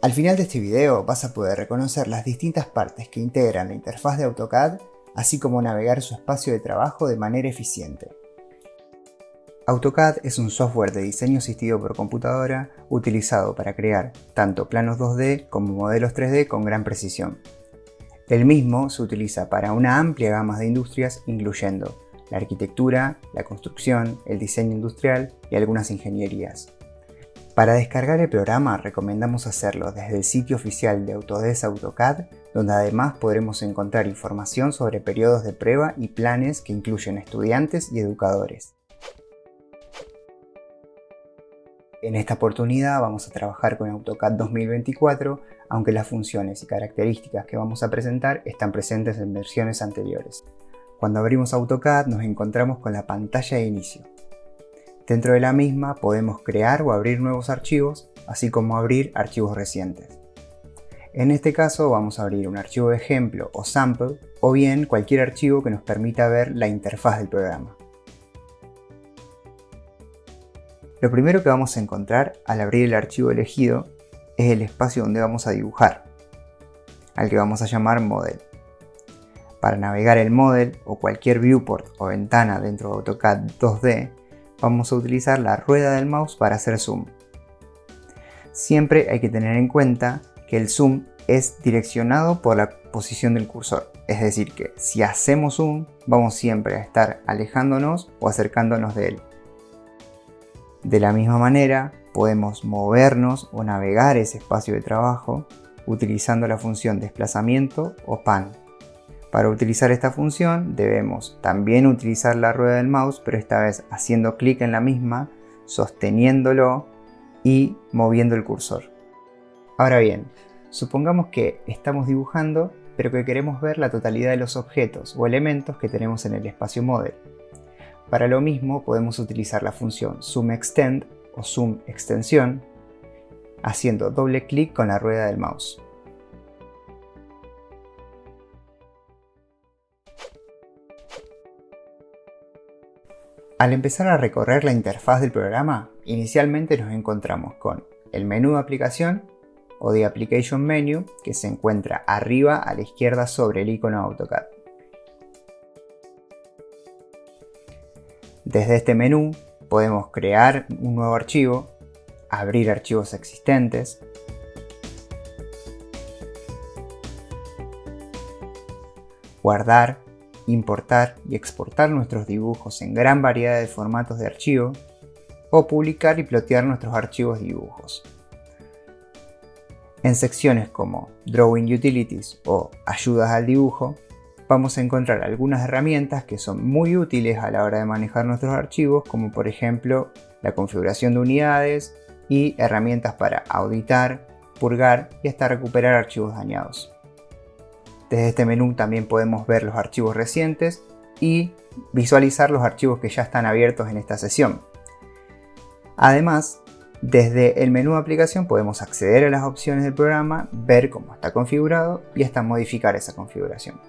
Al final de este video vas a poder reconocer las distintas partes que integran la interfaz de AutoCAD, así como navegar su espacio de trabajo de manera eficiente. AutoCAD es un software de diseño asistido por computadora utilizado para crear tanto planos 2D como modelos 3D con gran precisión. El mismo se utiliza para una amplia gama de industrias, incluyendo la arquitectura, la construcción, el diseño industrial y algunas ingenierías. Para descargar el programa recomendamos hacerlo desde el sitio oficial de Autodesk AutoCAD, donde además podremos encontrar información sobre periodos de prueba y planes que incluyen estudiantes y educadores. En esta oportunidad vamos a trabajar con AutoCAD 2024, aunque las funciones y características que vamos a presentar están presentes en versiones anteriores. Cuando abrimos AutoCAD nos encontramos con la pantalla de inicio. Dentro de la misma podemos crear o abrir nuevos archivos, así como abrir archivos recientes. En este caso vamos a abrir un archivo de ejemplo o sample, o bien cualquier archivo que nos permita ver la interfaz del programa. Lo primero que vamos a encontrar al abrir el archivo elegido es el espacio donde vamos a dibujar, al que vamos a llamar Model. Para navegar el Model o cualquier viewport o ventana dentro de AutoCAD 2D, vamos a utilizar la rueda del mouse para hacer zoom. Siempre hay que tener en cuenta que el zoom es direccionado por la posición del cursor, es decir que si hacemos zoom vamos siempre a estar alejándonos o acercándonos de él. De la misma manera podemos movernos o navegar ese espacio de trabajo utilizando la función desplazamiento o pan. Para utilizar esta función debemos también utilizar la rueda del mouse, pero esta vez haciendo clic en la misma, sosteniéndolo y moviendo el cursor. Ahora bien, supongamos que estamos dibujando, pero que queremos ver la totalidad de los objetos o elementos que tenemos en el espacio Model. Para lo mismo podemos utilizar la función Zoom Extend o Zoom Extensión, haciendo doble clic con la rueda del mouse. Al empezar a recorrer la interfaz del programa, inicialmente nos encontramos con el menú de aplicación o The Application Menu, que se encuentra arriba a la izquierda sobre el icono de AutoCAD. Desde este menú podemos crear un nuevo archivo, abrir archivos existentes, guardar, importar y exportar nuestros dibujos en gran variedad de formatos de archivo, o publicar y plotear nuestros archivos de dibujos. En secciones como Drawing Utilities o Ayudas al dibujo, vamos a encontrar algunas herramientas que son muy útiles a la hora de manejar nuestros archivos, como por ejemplo la configuración de unidades y herramientas para auditar, purgar y hasta recuperar archivos dañados. Desde este menú también podemos ver los archivos recientes y visualizar los archivos que ya están abiertos en esta sesión. Además, desde el menú de aplicación podemos acceder a las opciones del programa, ver cómo está configurado y hasta modificar esa configuración.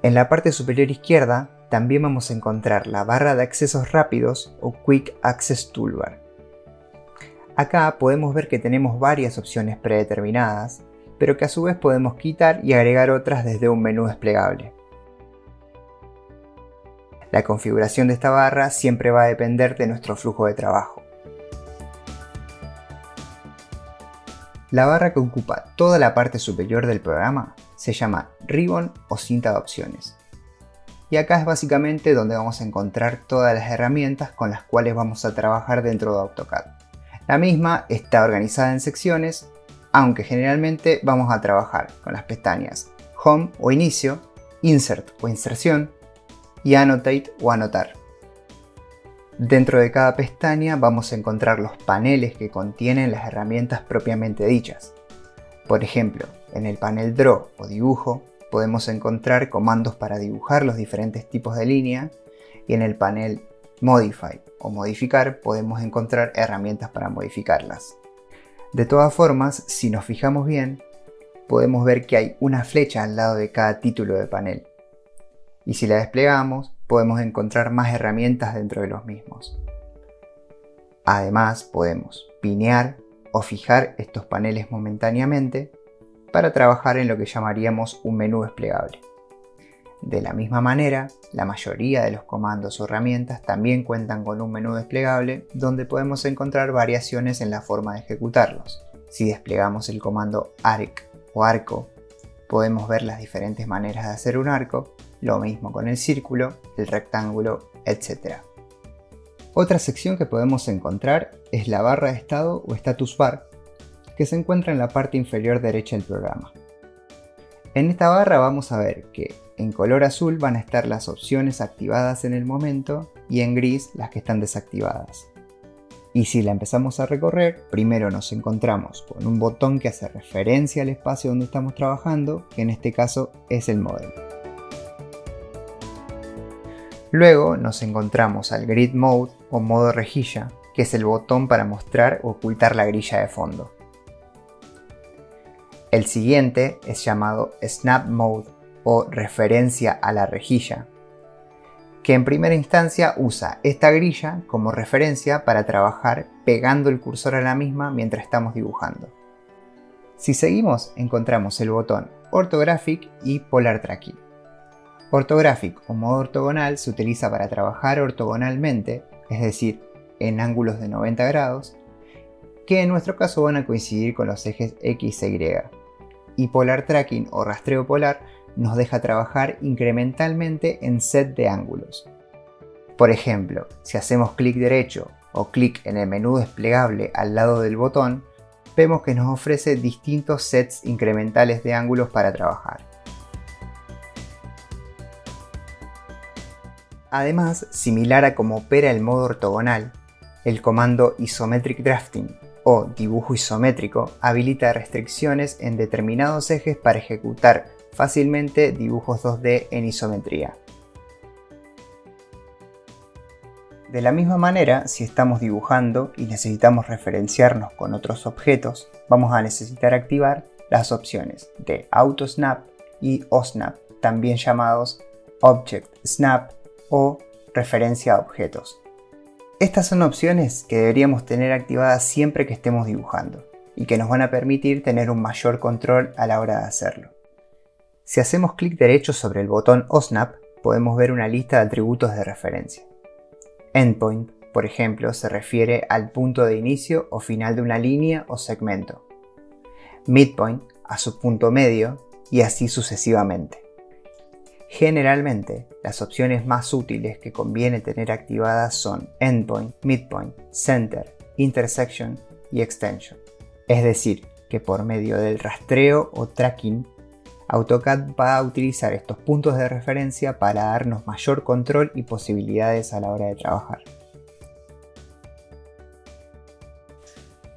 En la parte superior izquierda también vamos a encontrar la barra de accesos rápidos o Quick Access Toolbar. Acá podemos ver que tenemos varias opciones predeterminadas, pero que a su vez podemos quitar y agregar otras desde un menú desplegable. La configuración de esta barra siempre va a depender de nuestro flujo de trabajo. La barra que ocupa toda la parte superior del programa se llama Ribbon o cinta de opciones. Y acá es básicamente donde vamos a encontrar todas las herramientas con las cuales vamos a trabajar dentro de AutoCAD. La misma está organizada en secciones, aunque generalmente vamos a trabajar con las pestañas Home o Inicio, Insert o Inserción y Annotate o Anotar. Dentro de cada pestaña vamos a encontrar los paneles que contienen las herramientas propiamente dichas. Por ejemplo, en el panel Draw o Dibujo podemos encontrar comandos para dibujar los diferentes tipos de línea, y en el panel Modify o Modificar podemos encontrar herramientas para modificarlas. De todas formas, si nos fijamos bien, podemos ver que hay una flecha al lado de cada título de panel. y si la desplegamos podemos encontrar más herramientas dentro de los mismos. Además podemos pinear o fijar estos paneles momentáneamente para trabajar en lo que llamaríamos un menú desplegable. De la misma manera, la mayoría de los comandos o herramientas también cuentan con un menú desplegable donde podemos encontrar variaciones en la forma de ejecutarlos. Si desplegamos el comando arc o arco, podemos ver las diferentes maneras de hacer un arco, lo mismo con el círculo, el rectángulo, etc. Otra sección que podemos encontrar es la barra de estado o status bar, que se encuentra en la parte inferior derecha del programa. En esta barra vamos a ver que en color azul van a estar las opciones activadas en el momento y en gris las que están desactivadas. Y si la empezamos a recorrer, primero nos encontramos con un botón que hace referencia al espacio donde estamos trabajando, que en este caso es el model. Luego nos encontramos al Grid Mode o modo rejilla, que es el botón para mostrar o ocultar la grilla de fondo. El siguiente es llamado Snap Mode o referencia a la rejilla, que en primera instancia usa esta grilla como referencia para trabajar pegando el cursor a la misma mientras estamos dibujando. Si seguimos, encontramos el botón Orthographic y Polar Tracking. Orthographic o modo ortogonal se utiliza para trabajar ortogonalmente, es decir, en ángulos de 90 grados, que en nuestro caso van a coincidir con los ejes X e Y. Y Polar Tracking o rastreo polar nos deja trabajar incrementalmente en set de ángulos. Por ejemplo, si hacemos clic derecho o clic en el menú desplegable al lado del botón, vemos que nos ofrece distintos sets incrementales de ángulos para trabajar. Además, similar a cómo opera el modo ortogonal, el comando Isometric Drafting o dibujo isométrico habilita restricciones en determinados ejes para ejecutar fácilmente dibujos 2D en isometría. De la misma manera, si estamos dibujando y necesitamos referenciarnos con otros objetos, vamos a necesitar activar las opciones de Auto Snap y OSnap, también llamados Object Snap o referencia a objetos. Estas son opciones que deberíamos tener activadas siempre que estemos dibujando y que nos van a permitir tener un mayor control a la hora de hacerlo. Si hacemos clic derecho sobre el botón OSnap, podemos ver una lista de atributos de referencia. Endpoint, por ejemplo, se refiere al punto de inicio o final de una línea o segmento. Midpoint, a su punto medio, y así sucesivamente. Generalmente, las opciones más útiles que conviene tener activadas son Endpoint, Midpoint, Center, Intersection y Extension. Es decir, que por medio del rastreo o tracking, AutoCAD va a utilizar estos puntos de referencia para darnos mayor control y posibilidades a la hora de trabajar.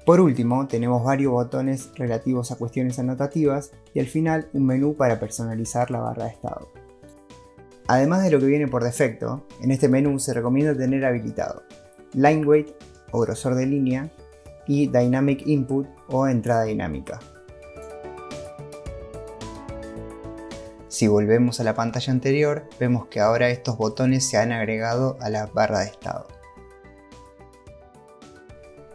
Por último, tenemos varios botones relativos a cuestiones anotativas y al final un menú para personalizar la barra de estado. Además de lo que viene por defecto, en este menú se recomienda tener habilitado Line Weight o grosor de línea y Dynamic Input o entrada dinámica. Si volvemos a la pantalla anterior, vemos que ahora estos botones se han agregado a la barra de estado.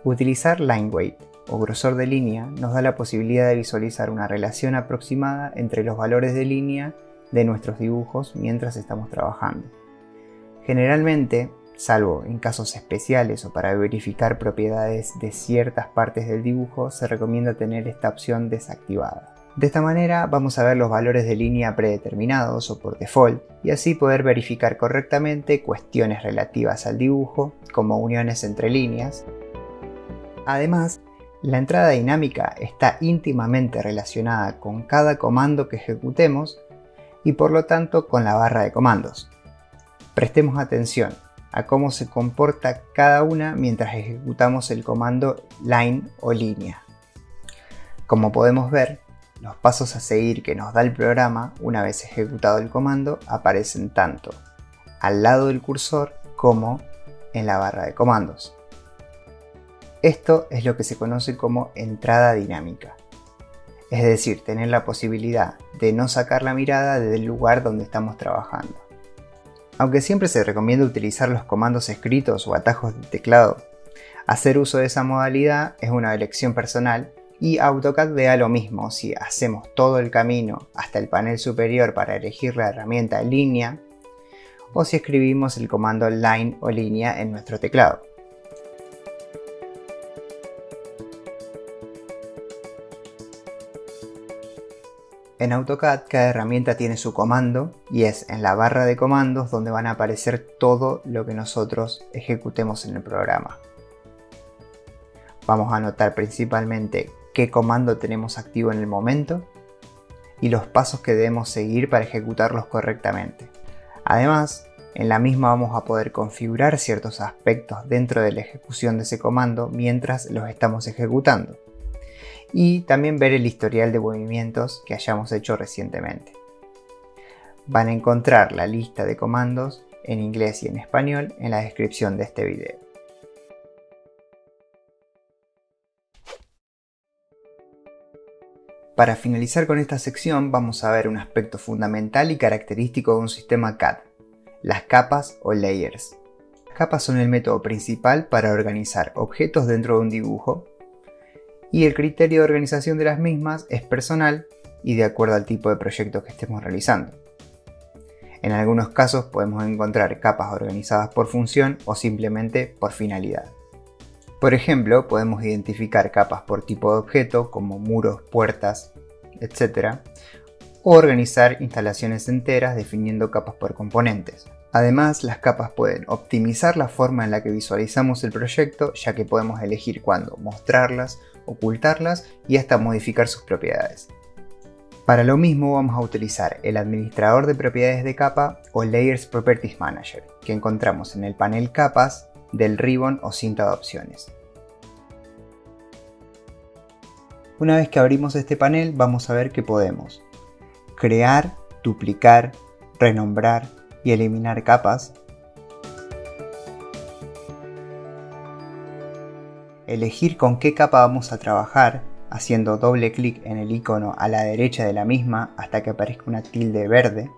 Utilizar Line Weight o grosor de línea nos da la posibilidad de visualizar una relación aproximada entre los valores de línea de nuestros dibujos mientras estamos trabajando. Generalmente, salvo en casos especiales o para verificar propiedades de ciertas partes del dibujo, se recomienda tener esta opción desactivada. De esta manera vamos a ver los valores de línea predeterminados o por default y así poder verificar correctamente cuestiones relativas al dibujo como uniones entre líneas. Además, la entrada dinámica está íntimamente relacionada con cada comando que ejecutemos y por lo tanto con la barra de comandos. Prestemos atención a cómo se comporta cada una mientras ejecutamos el comando line o línea. Como podemos ver, los pasos a seguir que nos da el programa una vez ejecutado el comando aparecen tanto al lado del cursor como en la barra de comandos. Esto es lo que se conoce como entrada dinámica. Es decir, tener la posibilidad de no sacar la mirada del lugar donde estamos trabajando. Aunque siempre se recomienda utilizar los comandos escritos o atajos del teclado, hacer uso de esa modalidad es una elección personal y AutoCAD vea lo mismo si hacemos todo el camino hasta el panel superior para elegir la herramienta línea o si escribimos el comando line o línea en nuestro teclado. En AutoCAD cada herramienta tiene su comando y es en la barra de comandos donde van a aparecer todo lo que nosotros ejecutemos en el programa. Vamos a anotar principalmente qué comando tenemos activo en el momento y los pasos que debemos seguir para ejecutarlos correctamente. Además, en la misma vamos a poder configurar ciertos aspectos dentro de la ejecución de ese comando mientras los estamos ejecutando. Y también ver el historial de movimientos que hayamos hecho recientemente. Van a encontrar la lista de comandos en inglés y en español en la descripción de este video. Para finalizar con esta sección vamos a ver un aspecto fundamental y característico de un sistema CAD, las capas o layers. Las capas son el método principal para organizar objetos dentro de un dibujo y el criterio de organización de las mismas es personal y de acuerdo al tipo de proyecto que estemos realizando. En algunos casos podemos encontrar capas organizadas por función o simplemente por finalidad. Por ejemplo, podemos identificar capas por tipo de objeto como muros, puertas, etc. o organizar instalaciones enteras definiendo capas por componentes. Además, las capas pueden optimizar la forma en la que visualizamos el proyecto, ya que podemos elegir cuándo mostrarlas, ocultarlas y hasta modificar sus propiedades. Para lo mismo vamos a utilizar el administrador de propiedades de capa o Layers Properties Manager, que encontramos en el panel Capas del ribbon o cinta de opciones. Una vez que abrimos este panel vamos a ver que podemos crear, duplicar, renombrar y eliminar capas, elegir con qué capa vamos a trabajar haciendo doble clic en el icono a la derecha de la misma hasta que aparezca una tilde verde,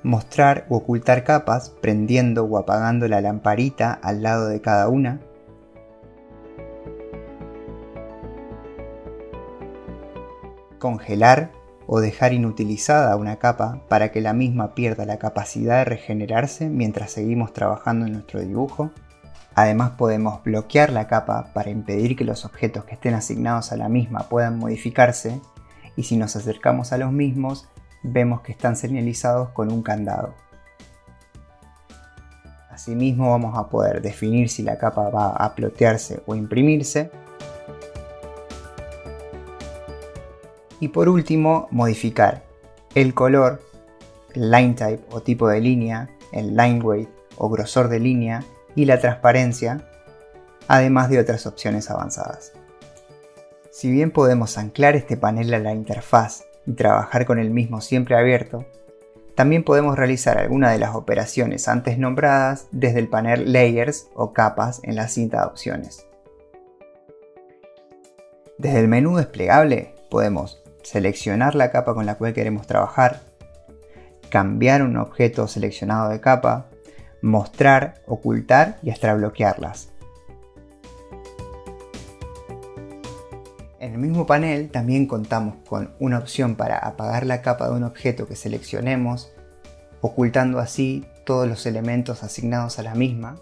mostrar u ocultar capas prendiendo o apagando la lamparita al lado de cada una, congelar o dejar inutilizada una capa para que la misma pierda la capacidad de regenerarse mientras seguimos trabajando en nuestro dibujo. Además podemos bloquear la capa para impedir que los objetos que estén asignados a la misma puedan modificarse y si nos acercamos a los mismos vemos que están señalizados con un candado. Asimismo vamos a poder definir si la capa va a plotearse o imprimirse. Y por último, modificar el color, el line type o tipo de línea, el line weight o grosor de línea y la transparencia, además de otras opciones avanzadas. Si bien podemos anclar este panel a la interfaz y trabajar con el mismo siempre abierto, también podemos realizar alguna de las operaciones antes nombradas desde el panel Layers o Capas en la cinta de opciones. Desde el menú desplegable podemos seleccionar la capa con la cual queremos trabajar, cambiar un objeto seleccionado de capa, mostrar, ocultar y hasta bloquearlas. En el mismo panel también contamos con una opción para apagar la capa de un objeto que seleccionemos, ocultando así todos los elementos asignados a la misma.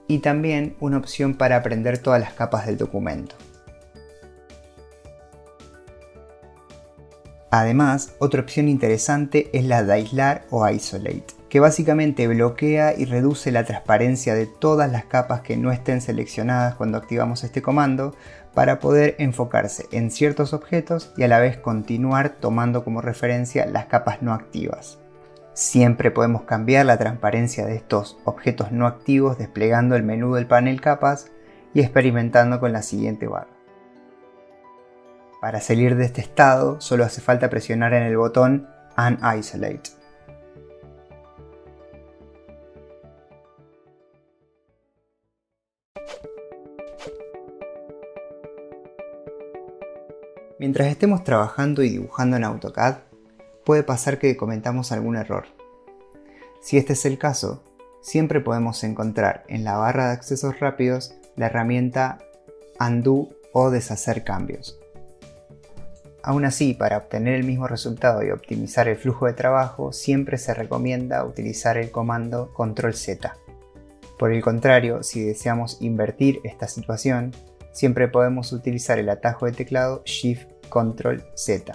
Y también una opción para prender todas las capas del documento. Además, otra opción interesante es la de aislar o isolate, que básicamente bloquea y reduce la transparencia de todas las capas que no estén seleccionadas cuando activamos este comando para poder enfocarse en ciertos objetos y a la vez continuar tomando como referencia las capas no activas. Siempre podemos cambiar la transparencia de estos objetos no activos desplegando el menú del panel Capas y experimentando con la siguiente barra. Para salir de este estado solo hace falta presionar en el botón Unisolate. Mientras estemos trabajando y dibujando en AutoCAD, puede pasar que cometamos algún error. Si este es el caso, siempre podemos encontrar en la barra de accesos rápidos la herramienta Undo o deshacer cambios. Aún así, para obtener el mismo resultado y optimizar el flujo de trabajo, siempre se recomienda utilizar el comando Control Z. Por el contrario, si deseamos invertir esta situación, siempre podemos utilizar el atajo de teclado Shift Control Z.